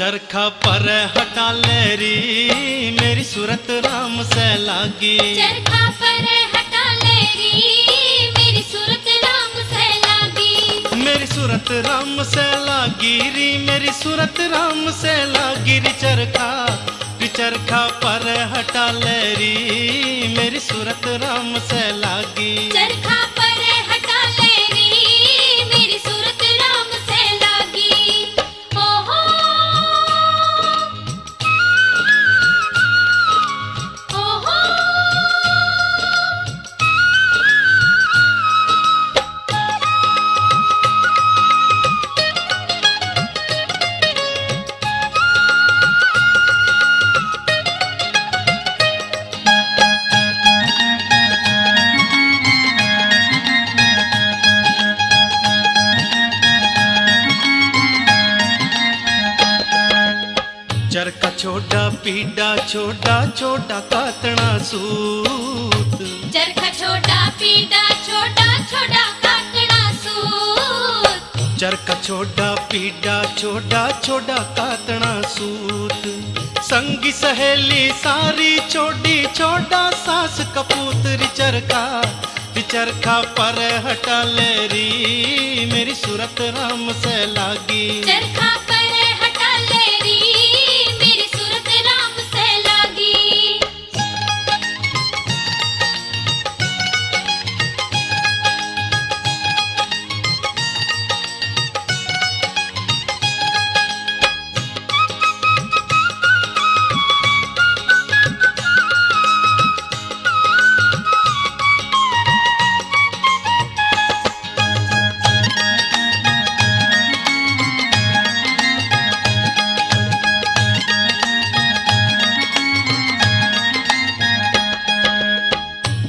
चरखा पर हटा ले री मेरी सूरत राम से लागी। चरखा पर हटा ले री मेरी सूरत राम से लागी। मेरी सूरत राम से लागी री मेरी सूरत राम से लागी री चरखा पर हटा ले री मेरी सूरत राम से लागी। चरखा पर हटा ले री मेरी सूरत राम से लागी। ओहो ओहो चरखा छोड़ा पीड़ा छोड़ा छोड़ा काटना सूत। चरखा छोटा पीड़ा छोटा छोटा काटना सूत। चरखा छोड़ा पीड़ा छोड़ा छोड़ा काटना सूत। संगी सहेली सारी छोड़ी छोड़ा सास कपूत री चरखा पर हटा ले री मेरी सूरत राम से लागी। चरखा पर हटा ले री मेरी सूरत राम से लागी।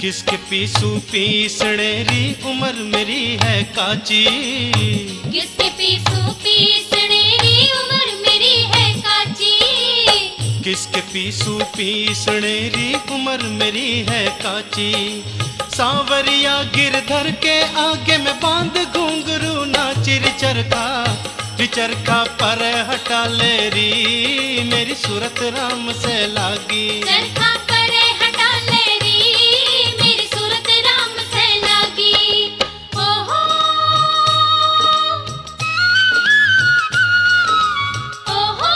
किसके पीसू पीसने री उम्र मेरी है काची। किसके पीसू पीसने री उम्र मेरी है काची। किसके पीसू पीसने री उम्र मेरी है काची। सांवरिया गिरधर के आगे में बांध घुंघरू नाची री चरखा पर हटा ले री मेरी सूरत राम से लागी। चरखा पर हटा ले री मेरी सूरत राम से लागी। ओहो ओहो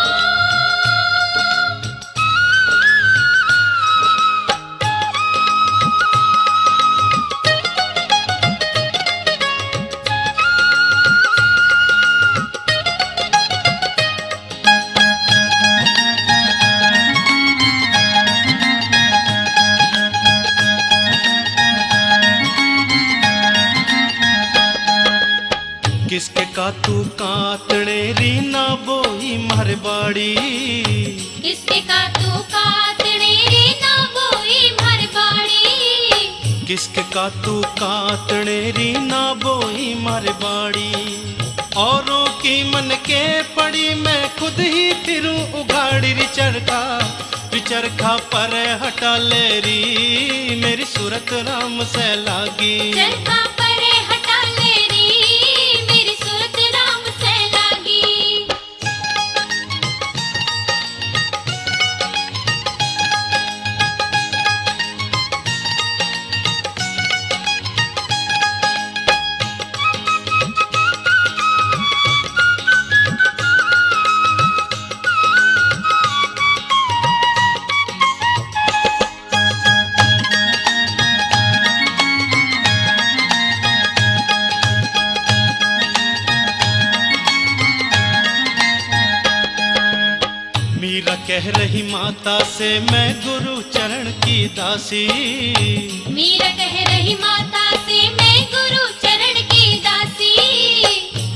किसके का तू कातने री ना बोई मारे बाड़ी। किसके का तू कातने री ना बोई मार बाड़ी। किसके का तू कातने री ना बोई मारे बाड़ी। औरों की मन के पड़ी मैं खुद ही फिरूं उघाड़ी री चरखा पर हटा ले री मेरी सूरत राम से लागी। चरखा पर हटा ले री मेरी सूरत राम से लागी। मीरा कह रही माता से मैं गुरु चरण की दासी। मीरा कह रही माता से मैं गुरु चरण की दासी।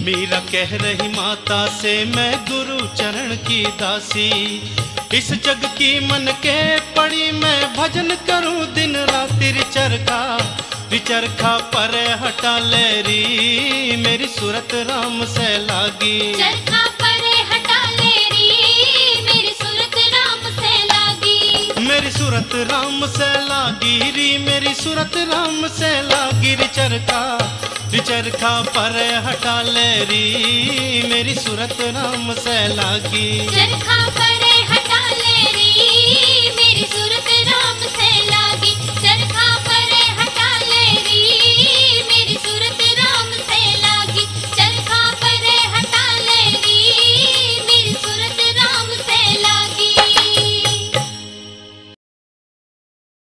मीरा कह रही माता से मैं गुरु चरण की दासी। इस जग की मन के पड़ी मैं भजन करूं दिन रात चरखा पर हटा ले री मेरी सूरत राम से लागी। चरखा पर हटा ले री मेरी सूरत राम से लागी। मेरी सूरत राम से लागी री मेरी सूरत राम से लागी री चरखा पर हटा ले री मेरी सूरत राम से लागी। चरखा पर